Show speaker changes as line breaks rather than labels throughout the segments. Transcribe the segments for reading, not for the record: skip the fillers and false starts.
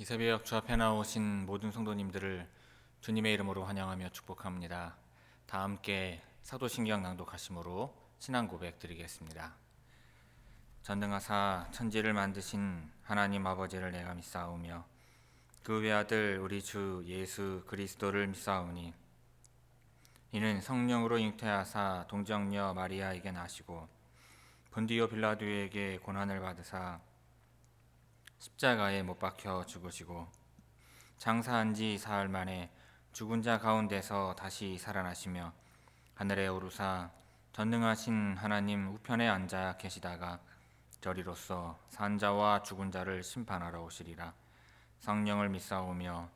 이 새벽 주 앞에 나오신 모든 성도님들을 주님의 이름으로 환영하며 축복합니다. 다 함께 사도신경 낭독하심으로 신앙 고백 드리겠습니다. 전능하사 천지를 만드신 하나님 아버지를 내가 믿사오며 그 외아들 우리 주 예수 그리스도를 믿사오니 이는 성령으로 잉태하사 동정녀 마리아에게 나시고 본디오 빌라도에게 고난을 받으사 십자가에 못 박혀 죽으시고 장사한 지 사흘 만에 죽은 자 가운데서 다시 살아나시며 하늘에 오르사 전능하신 하나님 우편에 앉아 계시다가 저리로서 산 자와 죽은 자를 심판하러 오시리라. 성령을 믿사오며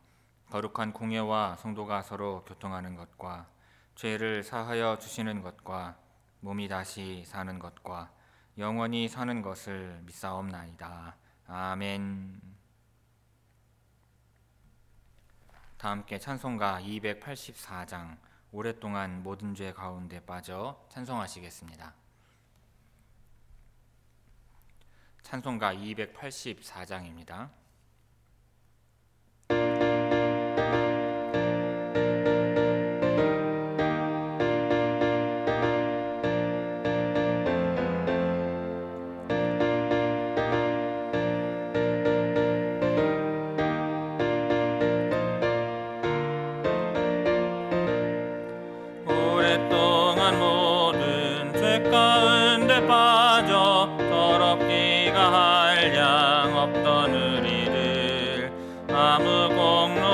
거룩한 공예와 성도가 서로 교통하는 것과 죄를 사하여 주시는 것과 몸이 다시 사는 것과 영원히 사는 것을 믿사옵나이다. 아멘. 다 함께 찬송가 284장 오랫동안 모든 죄 가운데 빠져 찬송하시겠습니다. 찬송가 284장입니다. 오랫동안 모든 죄 가운데 빠져 더럽기가 한량 없던 우리를 아무 공로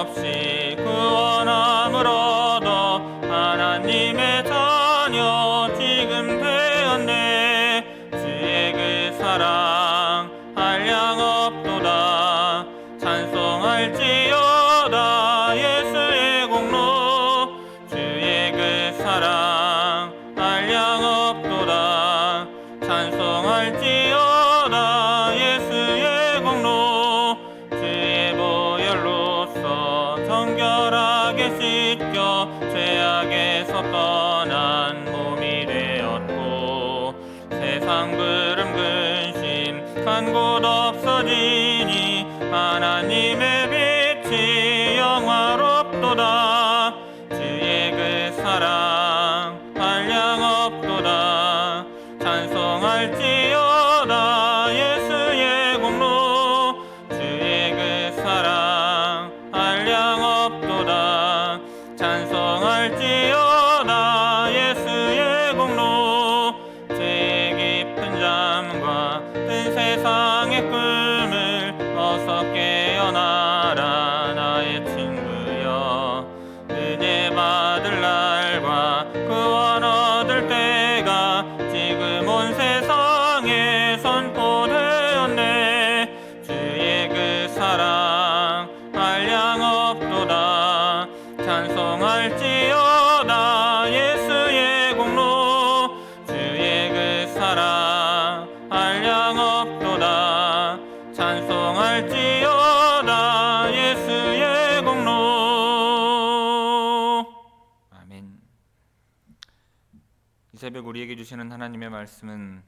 없이 구원함을 얻어 하나님의 자녀 지금 되었네. 주의 그 사랑 한량 없도다. 찬송할지어다 예수의 공로. 주의 그 사랑 한량 없도다. 찬송할지어다 예수의 공로. 주의 보혈로서 정결하게 씻겨 죄악에서 떠난 몸이 되었고 세상 부름 근심 간 곳 없어지니 하나님의 빛이 영화롭도다. 주의 그 사랑 한량 없도다. 찬송할지어다 예수의 공로. 주의 그 사랑 한량 없도다. 찬송할지어다 예수의 공로. 죄의 깊은 잠과 큰 세상의 꿈을 어서 깨어나라 나의 친구여. 은혜 받을 날과 구원 얻을 때가 지금 온 세상에 선포되었네. 주의 그 사랑 한량 없도다. 찬송할지어다 예수의 공로. 주의 그 사랑 한량 없도다. 찬송할지어다 예수의 공로. 아멘. 이 새벽 우리에게 주시는 하나님의 말씀은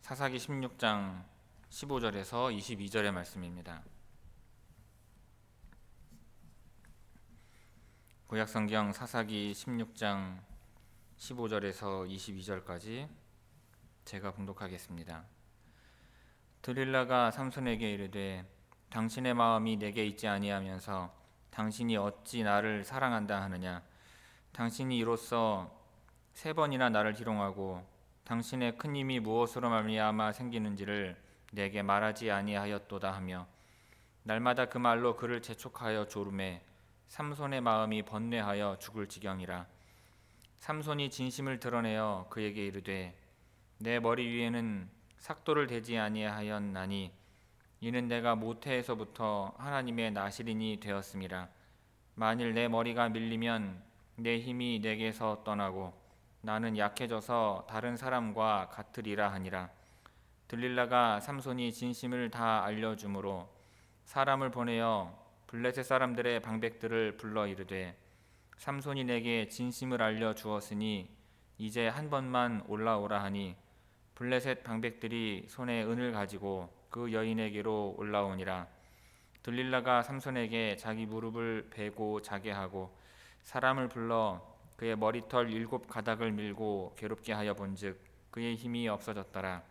사사기 16장 15절에서 22절의 말씀입니다. 구약성경 사사기 16장 15절에서 22절까지 제가 봉독하겠습니다. 들릴라가 삼손에게 이르되 당신의 마음이 내게 있지 아니하면서 당신이 어찌 나를 사랑한다 하느냐. 당신이 이로써 3번이나 나를 희롱하고 당신의 큰 힘이 무엇으로 말미암아 생기는지를 내게 말하지 아니하였도다 하며 날마다 그 말로 그를 재촉하여 조르매 삼손의 마음이 번뇌하여 죽을 지경이라. 삼손이 진심을 드러내어 그에게 이르되 내 머리 위에는 삭도를 대지 아니하였나니 이는 내가 모태에서부터 하나님의 나실인이 되었음이라. 만일 내 머리가 밀리면 내 힘이 내게서 떠나고 나는 약해져서 다른 사람과 같으리라 하니라. 들릴라가 삼손이 진심을 다 알려주므로 사람을 보내어 블레셋 사람들의 방백들을 불러 이르되 삼손이 내게 진심을 알려주었으니 이제 한 번만 올라오라 하니 블레셋 방백들이 손에 은을 가지고 그 여인에게로 올라오니라. 들릴라가 삼손에게 자기 무릎을 베고 자게 하고 사람을 불러 그의 머리털 7가닥을 밀고 괴롭게 하여 본즉 그의 힘이 없어졌더라.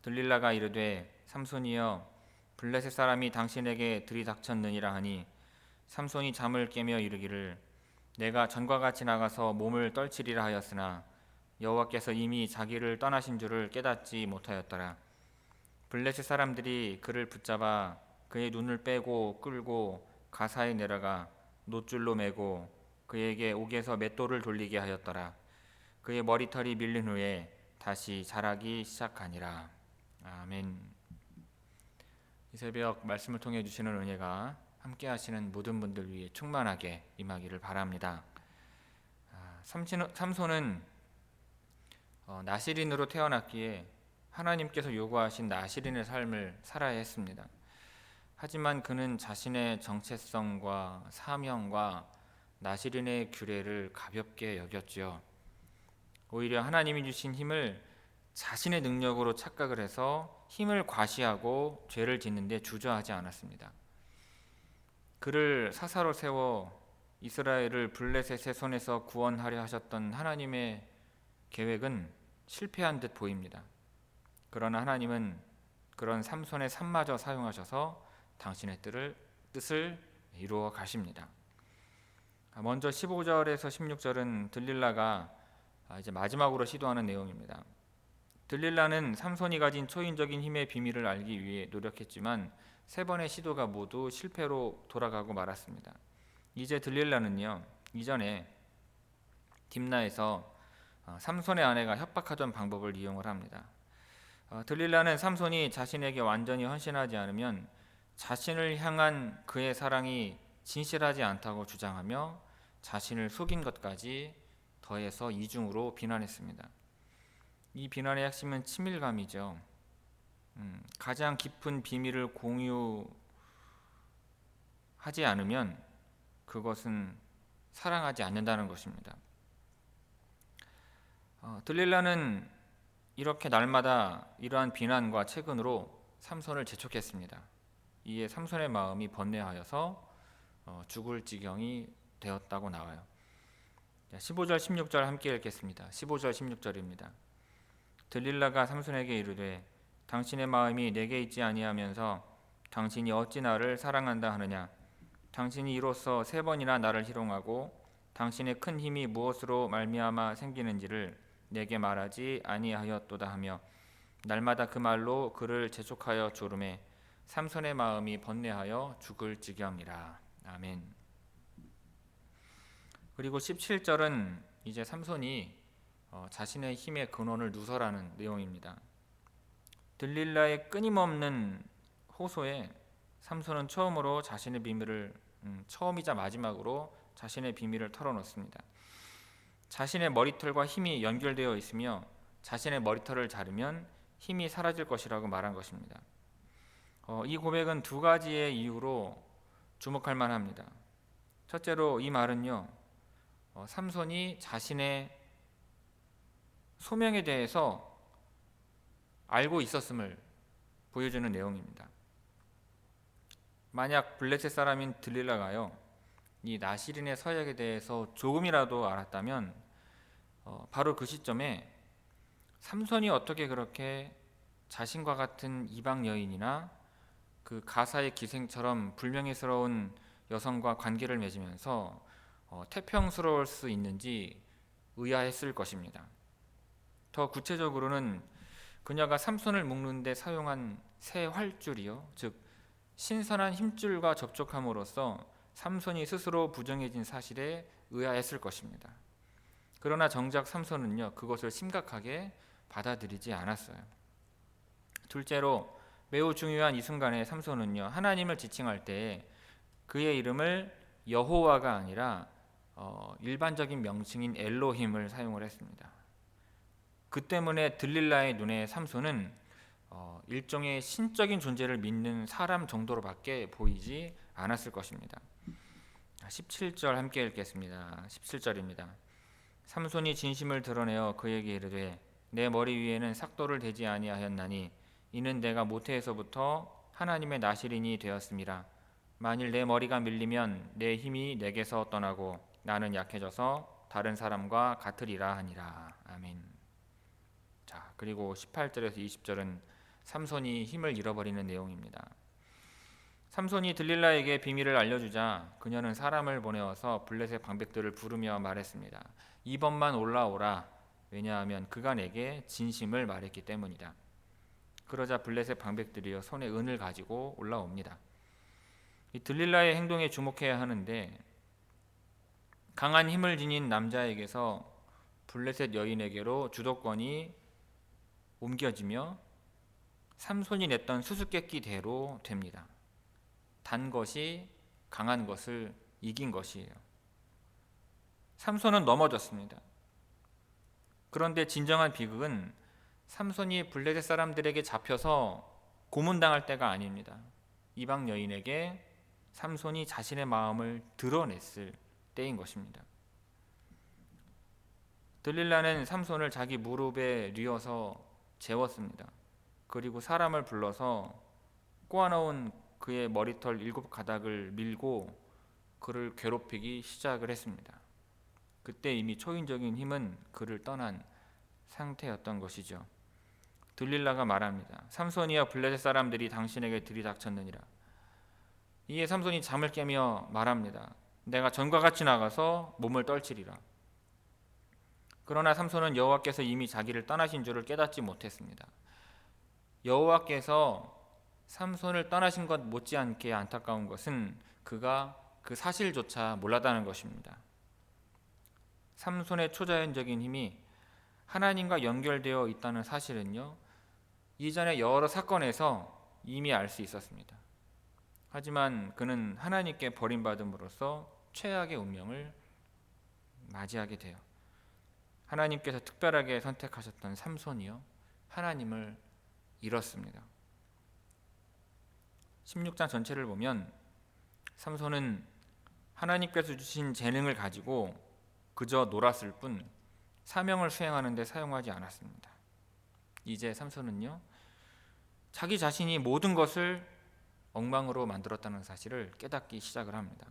들릴라가 이르되 삼손이여 블레셋 사람이 당신에게 들이닥쳤느니라 하니 삼손이 잠을 깨며 이르기를 내가 전과 같이 나가서 몸을 떨치리라 하였으나 여호와께서 이미 자기를 떠나신 줄을 깨닫지 못하였더라. 블레셋 사람들이 그를 붙잡아 그의 눈을 빼고 끌고 가사에 내려가 놋줄로 매고 그에게 옥에서 맷돌을 돌리게 하였더라. 그의 머리털이 밀린 후에 다시 자라기 시작하니라. 아멘. 이 새벽 말씀을 통해 주시는 은혜가 함께 하시는 모든 분들 위해 충만하게 임하기를 바랍니다. 삼손은 나시린으로 태어났기에 하나님께서 요구하신 나시린의 삶을 살아야 했습니다. 하지만 그는 자신의 정체성과 사명과 나시린의 규례를 가볍게 여겼지요. 오히려 하나님이 주신 힘을 자신의 능력으로 착각을 해서 힘을 과시하고 죄를 짓는 데 주저하지 않았습니다. 그를 사사로 세워 이스라엘을 블레셋의 손에서 구원하려 하셨던 하나님의 계획은 실패한 듯 보입니다. 그러나 하나님은 그런 삼손의 삶마저 사용하셔서 당신의 뜻을 이루어 가십니다. 먼저 15절에서 16절은 들릴라가 이제 마지막으로 시도하는 내용입니다. 들릴라는 삼손이 가진 초인적인 힘의 비밀을 알기 위해 노력했지만 3번의 시도가 모두 실패로 돌아가고 말았습니다. 이제 들릴라는요, 이전에 딥나에서 삼손의 아내가 협박하던 방법을 이용을 합니다. 들릴라는 삼손이 자신에게 완전히 헌신하지 않으면 자신을 향한 그의 사랑이 진실하지 않다고 주장하며 자신을 속인 것까지 더해서 이중으로 비난했습니다. 이 비난의 핵심은 친밀감이죠. 가장 깊은 비밀을 공유하지 않으면 그것은 사랑하지 않는다는 것입니다. 들릴라는 이렇게 날마다 이러한 비난과 채근으로 삼손을 재촉했습니다. 이에 삼손의 마음이 번뇌하여서 죽을 지경이 되었다고 나와요. 15절 16절 함께 읽겠습니다. 15절 16절입니다. 들릴라가 삼손에게 이르되 당신의 마음이 내게 있지 아니하면서 당신이 어찌 나를 사랑한다 하느냐. 당신이 이로써 3번이나 나를 희롱하고 당신의 큰 힘이 무엇으로 말미암아 생기는지를 내게 말하지 아니하였도다 하며 날마다 그 말로 그를 재촉하여 조르매 삼손의 마음이 번뇌하여 죽을 지경이라. 아멘. 그리고 17절은 이제 삼손이 자신의 힘의 근원을 누설하는 내용입니다. 들릴라의 끊임없는 호소에 삼손은 처음으로 자신의 비밀을 처음이자 마지막으로 자신의 비밀을 털어놓습니다. 자신의 머리털과 힘이 연결되어 있으며 자신의 머리털을 자르면 힘이 사라질 것이라고 말한 것입니다. 이 고백은 2가지의 이유로 주목할 만합니다. 첫째로 이 말은요, 삼손이 자신의 소명에 대해서 알고 있었음을 보여주는 내용입니다. 만약 블레셋 사람인 들릴라가요, 이 나시린의 서약에 대해서 조금이라도 알았다면 바로 그 시점에 삼손이 어떻게 그렇게 자신과 같은 이방 여인이나 그 가사의 기생처럼 불명예스러운 여성과 관계를 맺으면서 태평스러울 수 있는지 의아했을 것입니다. 더 구체적으로는 그녀가 삼손을 묶는 데 사용한 새 활줄이요, 즉 신선한 힘줄과 접촉함으로써 삼손이 스스로 부정해진 사실에 의아했을 것입니다. 그러나 정작 삼손은요, 그것을 심각하게 받아들이지 않았어요. 둘째로 매우 중요한 이 순간에 삼손은요, 하나님을 지칭할 때에 그의 이름을 여호와가 아니라 일반적인 명칭인 엘로힘을 사용을 했습니다. 그 때문에 들릴라의 눈에 삼손은 일종의 신적인 존재를 믿는 사람 정도로밖에 보이지 않았을 것입니다. 17절 함께 읽겠습니다. 17절입니다. 삼손이 진심을 드러내어 그에게 이르되 내 머리 위에는 삭도를 대지 아니하였나니 이는 내가 모태에서부터 하나님의 나시린이 되었음이라. 만일 내 머리가 밀리면 내 힘이 내게서 떠나고 나는 약해져서 다른 사람과 같으리라 하니라. 아멘. 자, 그리고 18절에서 20절은 삼손이 힘을 잃어버리는 내용입니다. 삼손이 들릴라에게 비밀을 알려주자 그녀는 사람을 보내어서 블레셋 방백들을 부르며 말했습니다. 이번만 올라오라. 왜냐하면 그가 내게 진심을 말했기 때문이다. 그러자 블레셋 방백들이여 손에 은을 가지고 올라옵니다. 이 들릴라의 행동에 주목해야 하는데, 강한 힘을 지닌 남자에게서 블레셋 여인에게로 주도권이 옮겨지며 삼손이 냈던 수수께끼대로 됩니다. 단 것이 강한 것을 이긴 것이에요. 삼손은 넘어졌습니다. 그런데 진정한 비극은 삼손이 블레셋 사람들에게 잡혀서 고문당할 때가 아닙니다. 이방 여인에게 삼손이 자신의 마음을 드러냈을 때인 것입니다. 들릴라는 삼손을 자기 무릎에 뉘어서 재웠습니다. 그리고 사람을 불러서 꼬아놓은 그의 머리털 7가닥을 밀고 그를 괴롭히기 시작을 했습니다. 그때 이미 초인적인 힘은 그를 떠난 상태였던 것이죠. 들릴라가 말합니다. 삼손이여, 블레셋 사람들이 당신에게 들이닥쳤느니라. 이에 삼손이 잠을 깨며 말합니다. 내가 전과 같이 나가서 몸을 떨치리라. 그러나 삼손은 여호와께서 이미 자기를 떠나신 줄을 깨닫지 못했습니다. 여호와께서 삼손을 떠나신 것 못지않게 안타까운 것은 그가 그 사실조차 몰랐다는 것입니다. 삼손의 초자연적인 힘이 하나님과 연결되어 있다는 사실은요, 이전에 여러 사건에서 이미 알 수 있었습니다. 하지만 그는 하나님께 버림받음으로써 최악의 운명을 맞이하게 돼요. 하나님께서 특별하게 선택하셨던 삼손이요, 하나님을 잃었습니다. 16장 전체를 보면 삼손은 하나님께서 주신 재능을 가지고 그저 놀았을 뿐 사명을 수행하는 데 사용하지 않았습니다. 이제 삼손은요, 자기 자신이 모든 것을 엉망으로 만들었다는 사실을 깨닫기 시작을 합니다.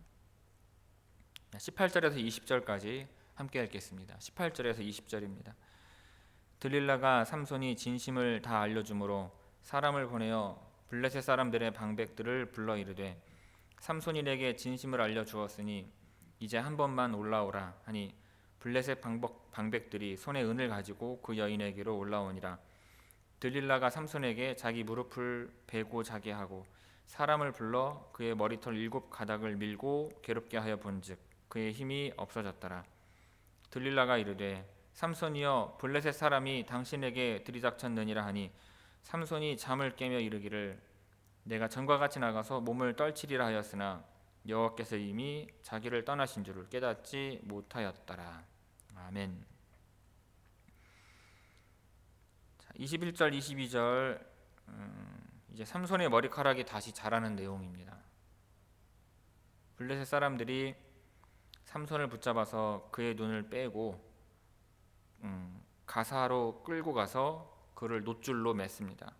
18절에서 20절까지 함께 읽겠습니다. 18절에서 20절입니다. 들릴라가 삼손이 진심을 다 알려주므로 사람을 보내어 블레셋 사람들의 방백들을 불러 이르되, 삼손이 내게 진심을 알려주었으니 이제 한 번만 올라오라 하니 블레셋 방백들이 손에 은을 가지고 그 여인에게로 올라오니라. 들릴라가 삼손에게 자기 무릎을 베고 자게 하고 사람을 불러 그의 머리털 7가닥을 밀고 괴롭게 하여 본즉 그의 힘이 없어졌더라. 들릴라가 이르되, 삼손이여, 블레셋 사람이 당신에게 들이닥쳤느니라 하니 삼손이 잠을 깨며 이르기를, 내가 전과 같이 나가서 몸을 떨치리라 하였으나 여호와께서 이미 자기를 떠나신 줄을 깨닫지 못하였더라. 아멘. 21절 22절, 이제 삼손의 머리카락이 다시 자라는 내용입니다. 블레셋 사람들이 삼손을 붙잡아서 그의 눈을 빼고 가사로 끌고 가서 그를 놋줄로 맸습니다.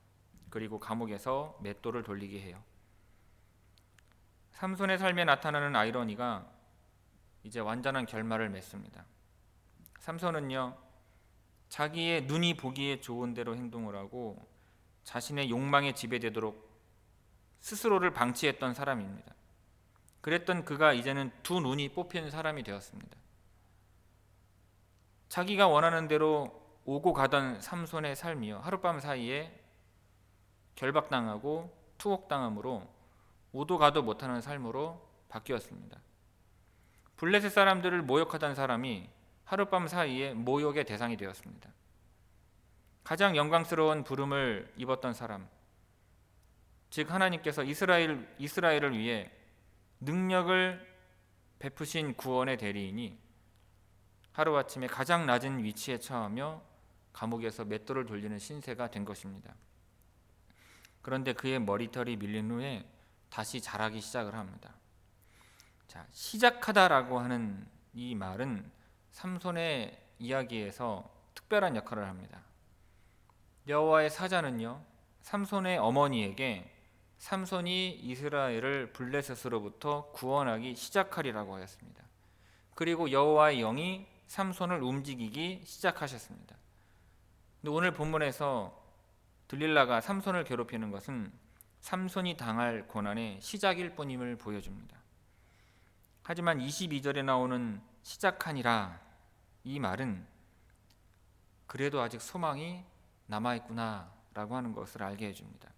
그리고 감옥에서 맷돌을 돌리게 해요. 삼손의 삶에 나타나는 아이러니가 이제 완전한 결말을 맺습니다. 삼손은요, 자기의 눈이 보기에 좋은 대로 행동을 하고 자신의 욕망에 지배되도록 스스로를 방치했던 사람입니다. 그랬던 그가 이제는 두 눈이 뽑힌 사람이 되었습니다. 자기가 원하는 대로 오고 가던 삼손의 삶이요, 하룻밤 사이에 결박당하고 투옥당함으로 오도 가도 못하는 삶으로 바뀌었습니다. 블레셋 사람들을 모욕하던 사람이 하룻밤 사이에 모욕의 대상이 되었습니다. 가장 영광스러운 부름을 입었던 사람, 즉 하나님께서 이스라엘을 위해 능력을 베푸신 구원의 대리인이 하루아침에 가장 낮은 위치에 처하며 감옥에서 맷돌을 돌리는 신세가 된 것입니다. 그런데 그의 머리털이 밀린 후에 다시 자라기 시작을 합니다. 자, 시작하다라고 하는 이 말은 삼손의 이야기에서 특별한 역할을 합니다. 여호와의 사자는요, 삼손의 어머니에게 삼손이 이스라엘을 블레셋으로부터 구원하기 시작하리라고 하였습니다. 그리고 여호와의 영이 삼손을 움직이기 시작하셨습니다. 근데 오늘 본문에서 들릴라가 삼손을 괴롭히는 것은 삼손이 당할 고난의 시작일 뿐임을 보여줍니다. 하지만 22절에 나오는 시작하니라, 이 말은 그래도 아직 소망이 남아있구나 라고 하는 것을 알게 해줍니다.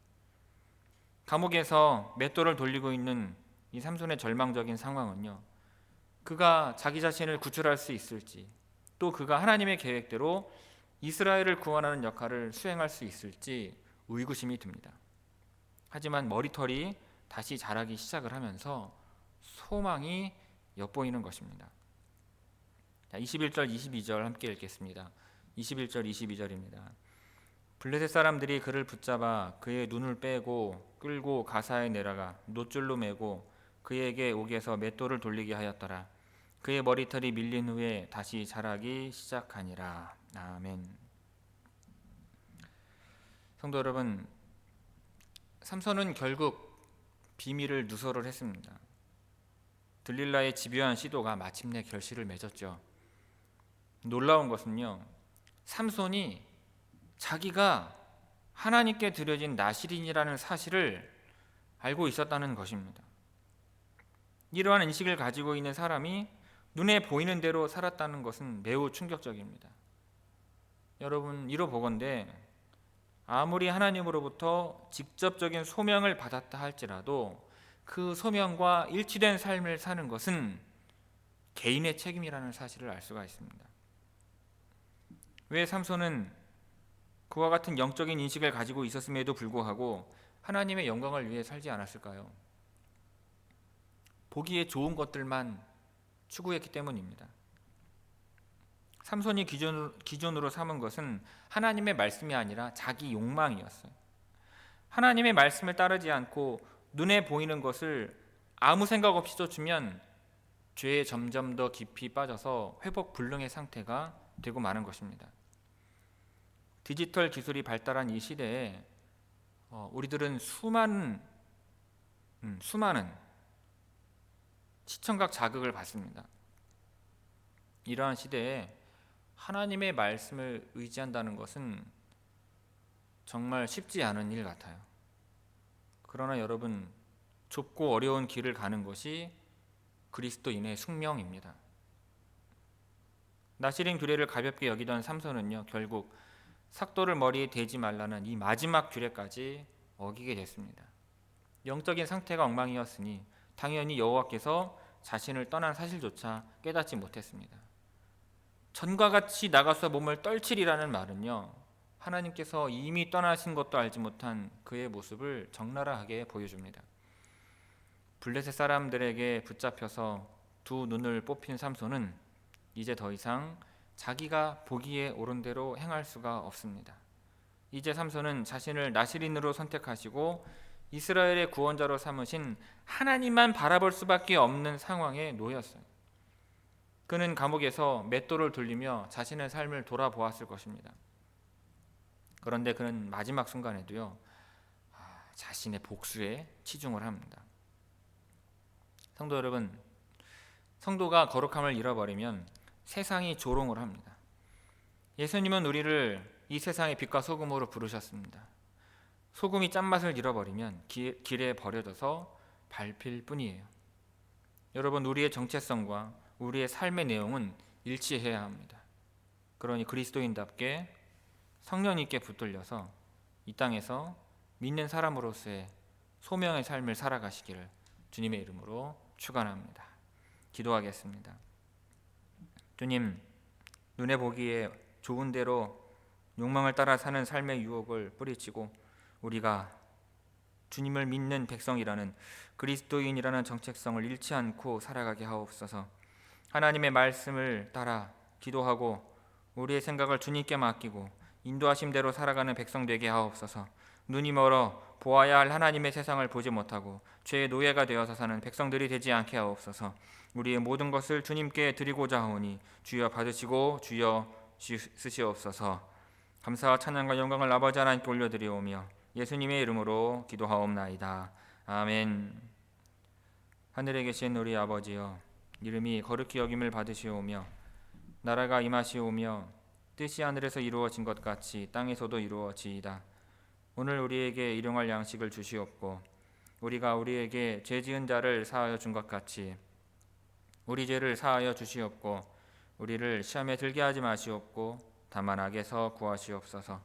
감옥에서 맷돌을 돌리고 있는 이 삼손의 절망적인 상황은요, 그가 자기 자신을 구출할 수 있을지, 또 그가 하나님의 계획대로 이스라엘을 구원하는 역할을 수행할 수 있을지 의구심이 듭니다. 하지만 머리털이 다시 자라기 시작을 하면서 소망이 엿보이는 것입니다. 21절 22절 함께 읽겠습니다. 21절 22절입니다. 블레셋 사람들이 그를 붙잡아 그의 눈을 빼고 끌고 가사에 내려가 놋줄로 매고 그에게 옥에서 맷돌을 돌리게 하였더라. 그의 머리털이 밀린 후에 다시 자라기 시작하니라. 아멘. 성도 여러분, 삼손은 결국 비밀을 누설을 했습니다. 들릴라의 집요한 시도가 마침내 결실을 맺었죠. 놀라운 것은요, 삼손이 자기가 하나님께 드려진 나실인이라는 사실을 알고 있었다는 것입니다. 이러한 인식을 가지고 있는 사람이 눈에 보이는 대로 살았다는 것은 매우 충격적입니다. 여러분, 이뤄보건대 아무리 하나님으로부터 직접적인 소명을 받았다 할지라도 그 소명과 일치된 삶을 사는 것은 개인의 책임이라는 사실을 알 수가 있습니다. 왜 삼손은 그와 같은 영적인 인식을 가지고 있었음에도 불구하고 하나님의 영광을 위해 살지 않았을까요? 보기에 좋은 것들만 추구했기 때문입니다. 삼손이 기준으로 삼은 것은 하나님의 말씀이 아니라 자기 욕망이었어요. 하나님의 말씀을 따르지 않고 눈에 보이는 것을 아무 생각 없이 쫓으면 죄에 점점 더 깊이 빠져서 회복 불능의 상태가 되고 마는 것입니다. 디지털 기술이 발달한 이 시대에 우리들은 수많은 시청각 자극을 받습니다. 이러한 시대에 하나님의 말씀을 의지한다는 것은 정말 쉽지 않은 일 같아요. 그러나 여러분, 좁고 어려운 길을 가는 것이 그리스도인의 숙명입니다. 나실인 규례를 가볍게 여기던 삼손은요, 결국 삭도를 머리에 대지 말라는 이 마지막 규례까지 어기게 됐습니다. 영적인 상태가 엉망이었으니 당연히 여호와께서 자신을 떠난 사실조차 깨닫지 못했습니다. 전과 같이 나가서 몸을 떨치리라는 말은요, 하나님께서 이미 떠나신 것도 알지 못한 그의 모습을 적나라하게 보여줍니다. 블레셋 사람들에게 붙잡혀서 두 눈을 뽑힌 삼손은 이제 더 이상 자기가 보기에 옳은 대로 행할 수가 없습니다. 이제 삼손은 자신을 나실인으로 선택하시고 이스라엘의 구원자로 삼으신 하나님만 바라볼 수밖에 없는 상황에 놓였어요. 그는 감옥에서 맷돌을 돌리며 자신의 삶을 돌아보았을 것입니다. 그런데 그는 마지막 순간에도요, 자신의 복수에 치중을 합니다. 성도 여러분, 성도가 거룩함을 잃어버리면 세상이 조롱을 합니다. 예수님은 우리를 이 세상의 빛과 소금으로 부르셨습니다. 소금이 짠맛을 잃어버리면 길에 버려져서 밟힐 뿐이에요. 여러분, 우리의 정체성과 우리의 삶의 내용은 일치해야 합니다. 그러니 그리스도인답게 성령 있게 붙들려서 이 땅에서 믿는 사람으로서의 소명의 삶을 살아가시기를 주님의 이름으로 축원합니다. 기도하겠습니다. 주님, 눈에 보기에 좋은 대로 욕망을 따라 사는 삶의 유혹을 뿌리치고 우리가 주님을 믿는 백성이라는 그리스도인이라는 정체성을 잃지 않고 살아가게 하옵소서. 하나님의 말씀을 따라 기도하고 우리의 생각을 주님께 맡기고 인도하심대로 살아가는 백성 되게 하옵소서. 눈이 멀어 보아야 할 하나님의 세상을 보지 못하고 죄의 노예가 되어서 사는 백성들이 되지 않게 하옵소서. 우리의 모든 것을 주님께 드리고자 하오니 주여 받으시고 주여 쓰시옵소서. 감사와 찬양과 영광을 아버지 하나님께 올려드리오며 예수님의 이름으로 기도하옵나이다. 아멘. 하늘에 계신 우리 아버지여, 이름이 거룩히 여김을 받으시오며 나라가 임하시오며 뜻이 하늘에서 이루어진 것 같이 땅에서도 이루어지이다. 오늘 우리에게 일용할 양식을 주시옵고 우리가 우리에게 죄 지은 자를 사하여 준 것 같이 우리 죄를 사하여 주시옵고 우리를 시험에 들게 하지 마시옵고 다만 악에서 구하시옵소서.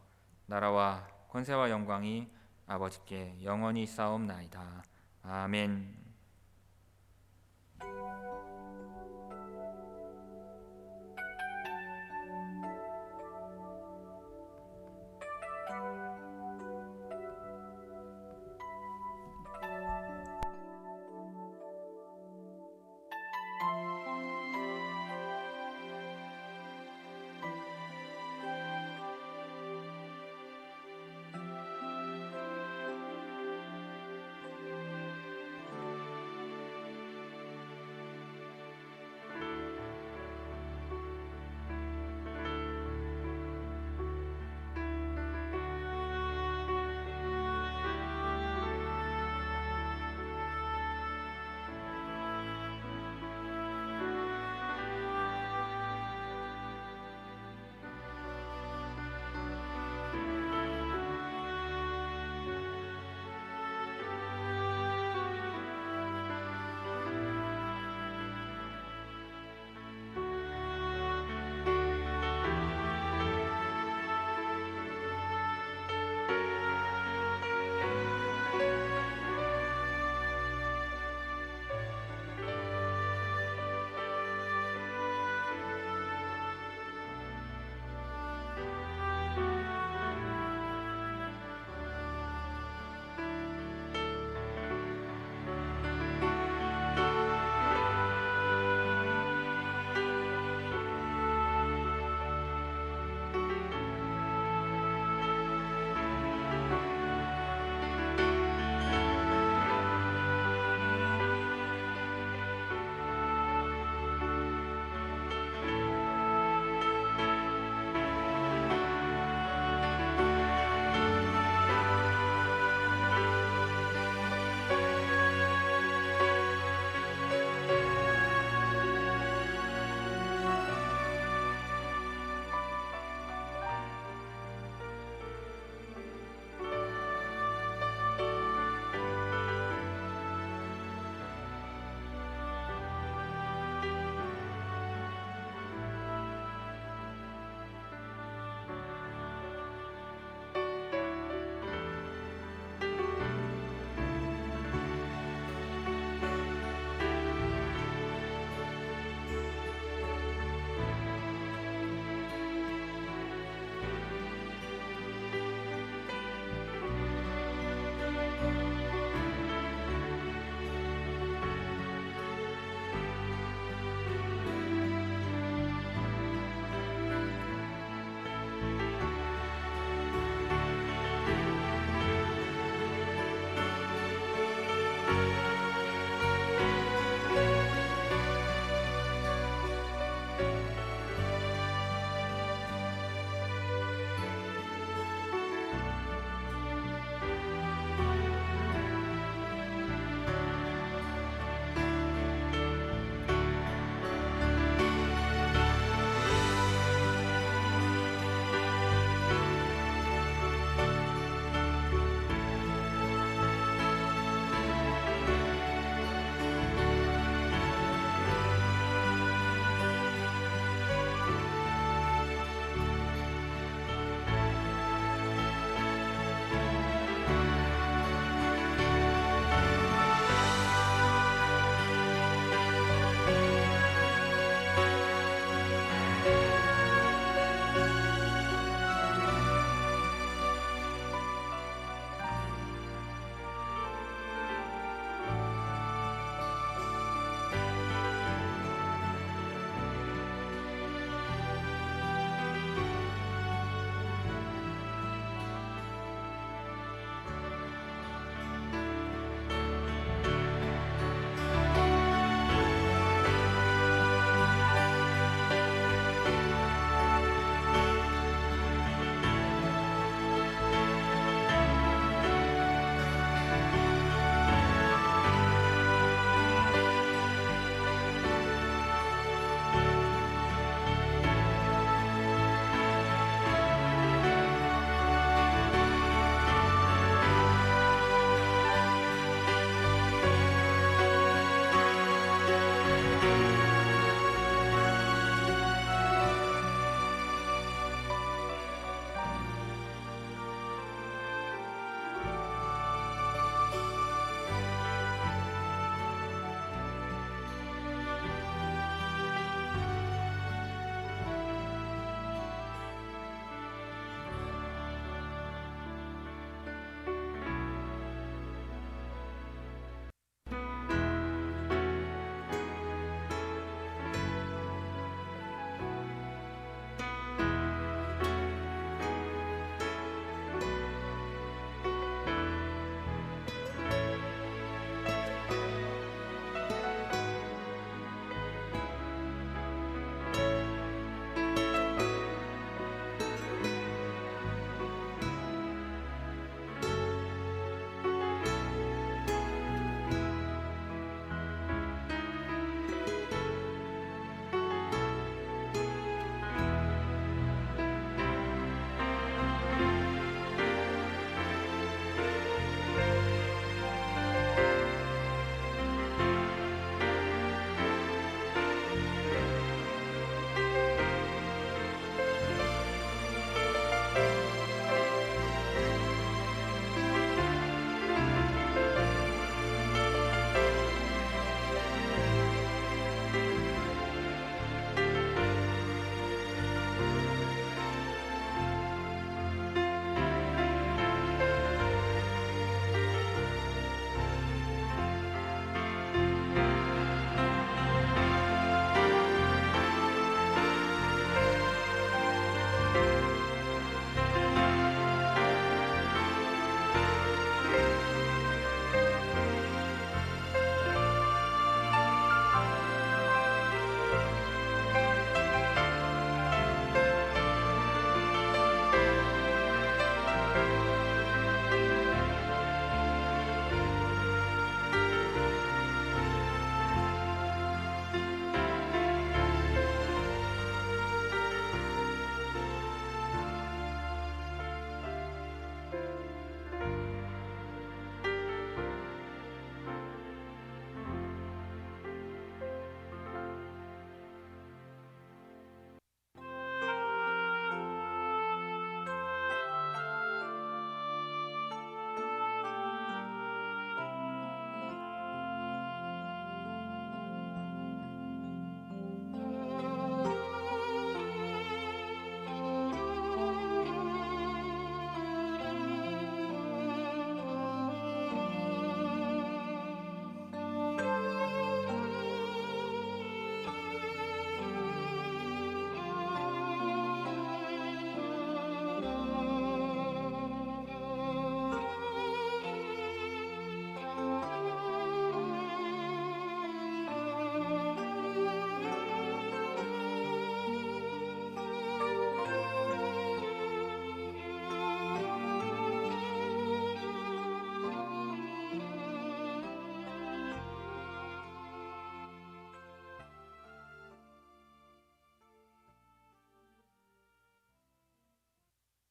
나라와 권세와 영광이 아버지께 영원히 있사옵나이다. 아멘.